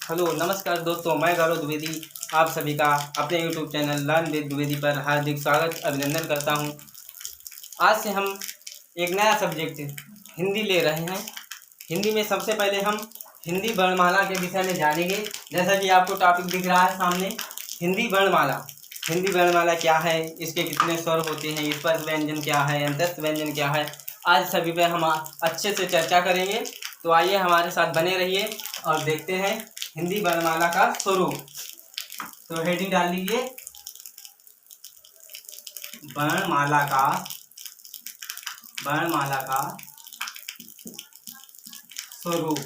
Hello नमस्कार दोस्तों, मैं गौरव द्विवेदी आप सभी का अपने YouTube channel learn with Dwivedi पर हार्दिक स्वागत अभिनंदन करता हूं। आज से हम एक नया सब्जेक्ट हिंदी ले रहे हैं। हिंदी में सबसे पहले हम हिंदी वर्णमाला के विषय में जानेंगे। जैसा कि आपको टॉपिक दिख रहा है सामने, हिंदी वर्णमाला। हिंदी वर्णमाला क्या है, इसके कितने स्वर होते हैं, स्पर्श व्यंजन क्या है, अंतस्थ व्यंजन क्या है, आज सभी पे हम अच्छे से चर्चा करेंगे। तो आइए हमारे साथ बने रहिए और देखते हैं हिंदी वर्णमाला का स्वरूप। तो हेडिंग डाल लीजिए, वर्णमाला का स्वरूप।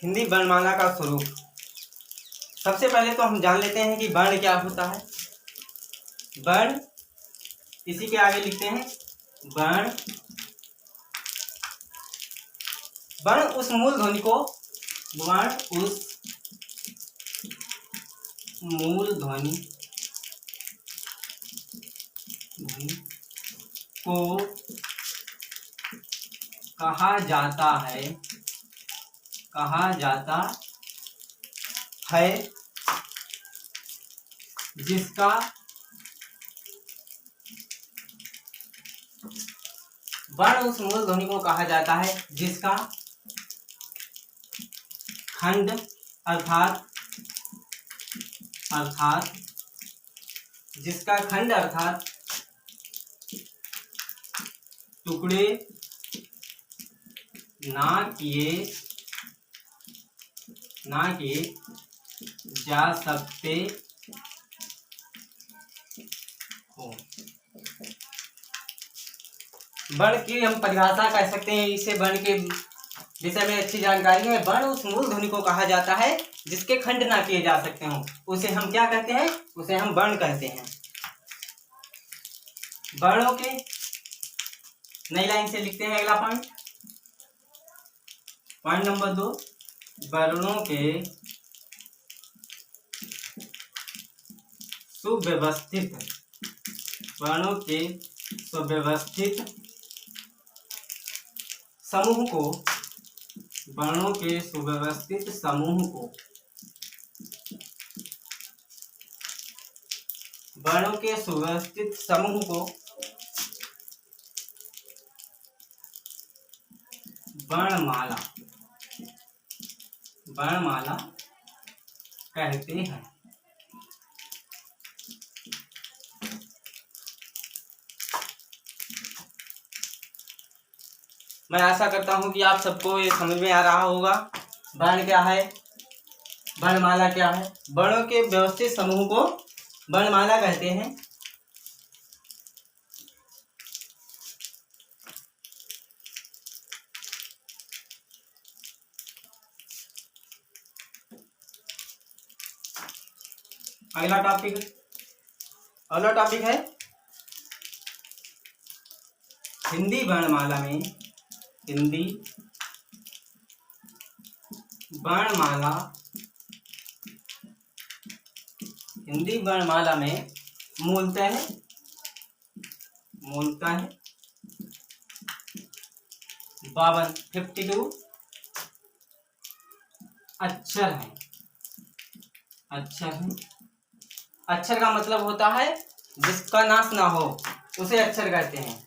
हिंदी वर्णमाला का स्वरूप। सबसे पहले तो हम जान लेते हैं कि वर्ण क्या होता है। वर्ण, इसी के आगे लिखते हैं वर्ण। वर्ण उस मूल ध्वनि को कहा जाता है जिसका वर्ण उस मूल ध्वनि को कहा जाता है जिसका खंड अर्थात टुकड़े ना किए जा सकते हो। वर्ण की हम परिभाषा कह सकते हैं। इसे वर्ण के विषय में अच्छी जानकारी है। वर्ण उस मूल ध्वनि को कहा जाता है जिसके खंड ना किए जा सकते हो, उसे हम क्या कहते हैं? उसे हम वर्ण कहते हैं। वर्णों के, नई लाइन से लिखते हैं अगला पॉइंट नंबर 2, वर्णों के सुव्यवस्थित समूह को वर्णमाला कहते हैं। मैं आशा करता हूं कि आप सबको ये समझ में आ रहा होगा वर्ण क्या है, वर्णमाला क्या है। वर्णों के व्यवस्थित समूह को वर्णमाला कहते हैं। अगला टॉपिक है हिंदी वर्णमाला में मूलतः 52 अक्षर हैं। अक्षर का मतलब होता है जिसका नाश ना हो, उसे अक्षर कहते हैं।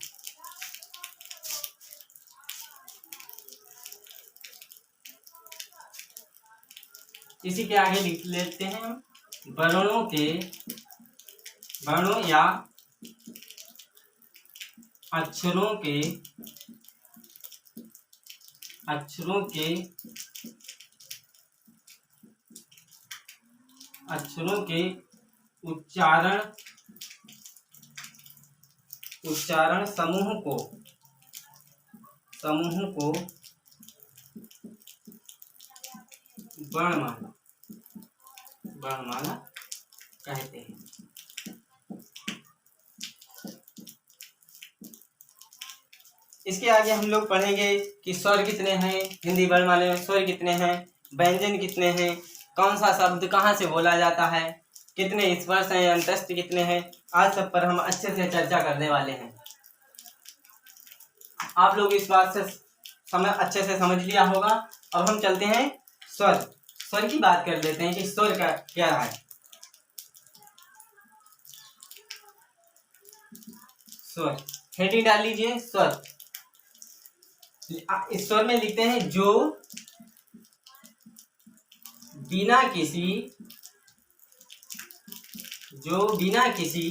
इसी के आगे लिख लेते हैं वर्णों या अक्षरों के उच्चारण समूह को वर्णमाला कहते हैं। इसके आगे हम लोग पढ़ेंगे कि स्वर कितने हैं, हिंदी वर्णमाला में स्वर कितने हैं, व्यंजन कितने हैं, कौन सा शब्द कहाँ से बोला जाता है, कितने स्पर्श हैं, अंतस्थ कितने हैं। आज सब पर हम अच्छे से चर्चा करने वाले हैं। आप लोग इस बात से अच्छे से समझ लिया होगा। अब हम चलते हैं स्वर। स्वर की बात कर लेते हैं कि स्वर का क्या है। स्वर हेडिंग डाल लीजिए, स्वर। इस स्वर में लिखते हैं जो बिना किसी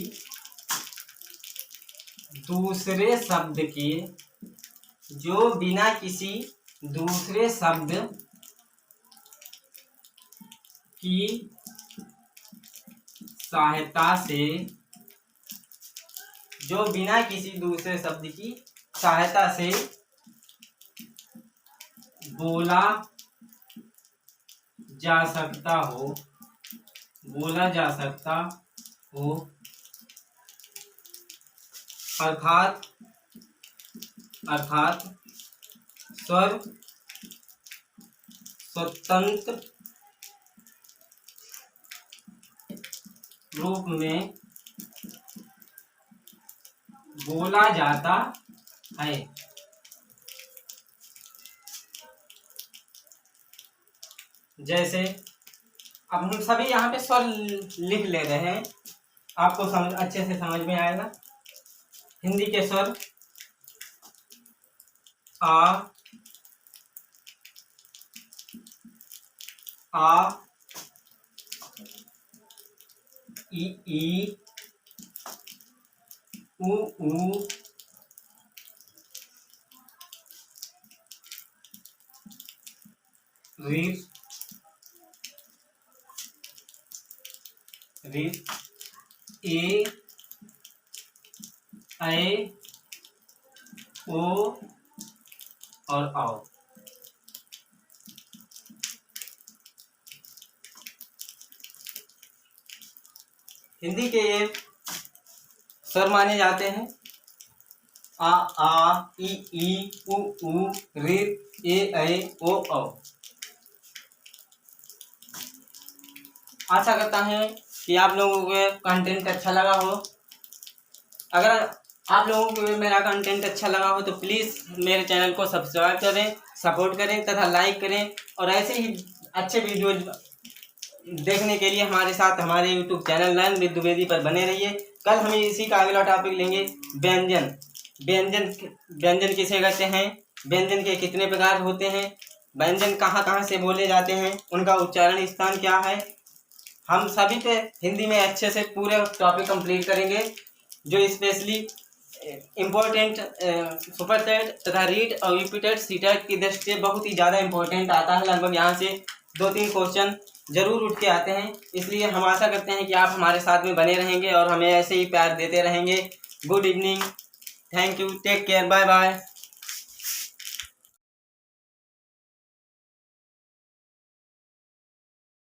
दूसरे शब्द के, जो बिना किसी दूसरे शब्द की सहायता से, जो बिना किसी दूसरे शब्द की सहायता से बोला जा सकता हो, अर्थात स्वर स्वतंत्र रूप में बोला जाता है। जैसे अब हम सभी यहाँ पे स्वर लिख ले रहे हैं, आपको अच्छे से समझ में आएगा। हिंदी के स्वर आ ई उ री ए ऐ ओ और आओ। हिंदी के ये स्वर माने जाते हैं आ ई उ रे ए ऐ ओ औ। आशा करता है कि आप लोगों को कंटेंट अच्छा लगा हो। अगर आप लोगों को मेरा कंटेंट अच्छा लगा हो तो प्लीज़ मेरे चैनल को सब्सक्राइब करें, सपोर्ट करें तथा लाइक करें, और ऐसे ही अच्छे वीडियो देखने के लिए हमारे साथ हमारे YouTube channel learn with Dwivedi पर बने रहिए। कल हम इसी का अगला टॉपिक लेंगे, व्यंजन। व्यंजन किसे कहते हैं, व्यंजन के कितने प्रकार होते हैं, व्यंजन कहाँ कहाँ से बोले जाते हैं, उनका उच्चारण स्थान क्या है। हम सभी पे हिंदी में अच्छे से पूरे टॉपिक कंप्लीट करेंगे, जो स्पेशली इम्पोर्टेंट सुपरसेट तथा रीड और रिपीटेड सीटेट की दृष्टि से बहुत ही ज़्यादा इम्पोर्टेंट आता है। लगभग यहाँ से 2-3 क्वेश्चन जरूर उठ के आते हैं। इसलिए हम आशा करते हैं कि आप हमारे साथ में बने रहेंगे और हमें ऐसे ही प्यार देते रहेंगे। Good evening, thank you, take care, bye bye.